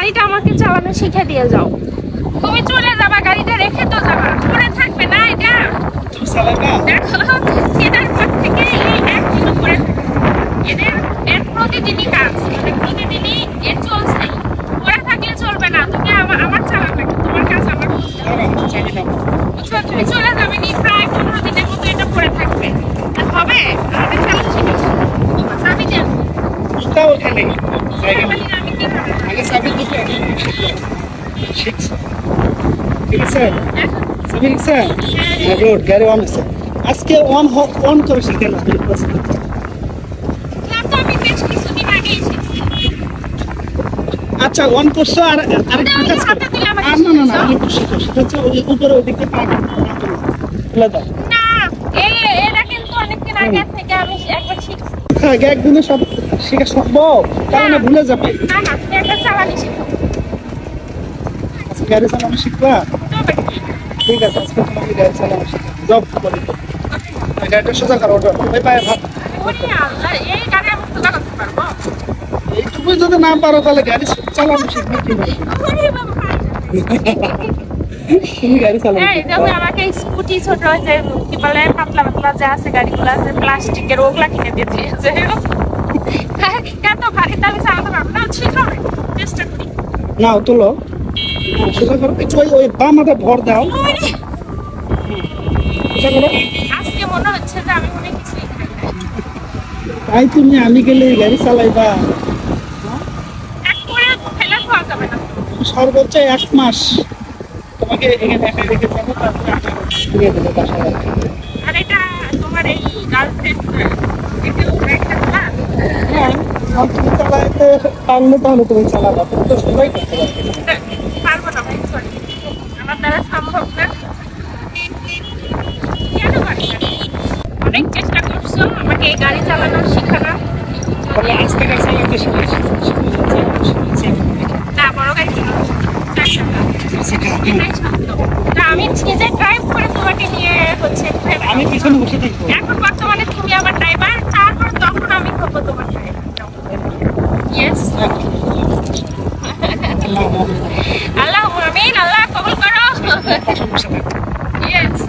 গাড়িটা আমাকে চালানো শিখে দিয়ে যাও। তুমি চলে যাবা, গাড়িটা রেখে তো যাবা, পরে থাকবে না এটা। দেখো এটার পর থেকে এই এক কিলো করে এদের এর প্রতিদিনই কাজ, মানে প্রতিদিনই এর চলছে, পরে থাকলে চলবে না। তুমি আমার চালাবে, তোমার কাজ আমার করতে হবে। বুঝছো? তুমি চলে যাবে নি, প্রায় 15 দিনের মতো এটা পরে থাকবে। আর হবে আমাকে চালানো শিখেছো, চাবি দেন। ওখানে আমি কি হবে? আগে চাবি দিতে শিখছে, ঠিক আছে? চাবি শিখছে, গুড, গাড়ি অন হচ্ছে। আজকে অন করেছি কেন? আমি বেশ কিছুদিন আগে এসেছি। আচ্ছা, অন করছো আর আরেকটা কাজ করো। না আমি শিখো, সেটা হচ্ছে ওই উপরে ওই দিকে পা খুলে দাও। না, এটা কিন্তু অনেকদিন আগে থেকে আমি একবার শিখছি। হ্যাঁ, একদিনে সব শেখা সম্ভব, কারণ ভুলে যাবে। না না, তুমি একটা চালানি শিখো। আচ্ছা, গাড়ি চালানো শিখবা? তবে কি? ঠিক আছে, আজকে তোমাকে গাড়ি চালানো শিখবা। জব বলি তো, গাড়িটা সোজা করো, ওই পায়ে ভাব। ওরে আল্লাহ, এই গাড়ি আমি সোজা করতে পারবো? এইটুকুই যদি না পারো তাহলে গাড়ি চালানো শিখবে কি করে? ওরে বাবা, তুমি গাড়ি চালানো এই দেখো আমাকে স্কুটি ছোট যে কি বলে পাতলা পাতলা যে আছে গাড়িগুলো আছে প্লাস্টিকের, ওগুলা কিনে দিয়ে দিয়েছে। এত ভারী তাহলে চালাতে পারবো না, শিখো চেষ্টা করি। নাও তোলো, সোজা করো, একটু ওই বাম হাতে ভর দাও, সোজা করো। আজকে মনে হচ্ছে যে আমি মনে কিছুই খাই না। তাই তুমি আমি গেলে এই গাড়ি চালাইবা? এক করে ফেলে খাওয়া যাবে না। সর্বোচ্চ 1 মাস তোমাকে এখানে একা রেখে যাবো, তারপরে আমার ঘুরিয়ে দেবো বাসায়। আর এটা তোমার এই গার্লফ্রেন্ড এটা একটা না। হ্যাঁ, আর তুমি চালাইতে পারলে তাহলে তুমি চালাবা, তুমি তো সবাই করতে পারবে। পারবো না ভাই, সরি, আমার দ্বারা সম্ভব না। কেন পারি না? অনেক চেষ্টা করছো আমাকে এই গাড়ি চালানো শেখানো। তবে আজ থেকে চালাতে শিখেছি, না, বড় গাড়ি চালানো এটাই সত্য। তা আমি নিজে ড্রাইভ করে তোমাকে নিয়ে হচ্ছে ঘুরে বেড়াবো। আমি পিছনে বসে থাকবো। এখন বর্তমানে তুমি আমার ড্রাইভার, তারপর তখন আমি হবো তোমার ড্রাইভার। ইয়েস, আল্লাহ আমিন, আল্লাহ কবুল করো। পাশে বসে থাকবো। ইয়েস।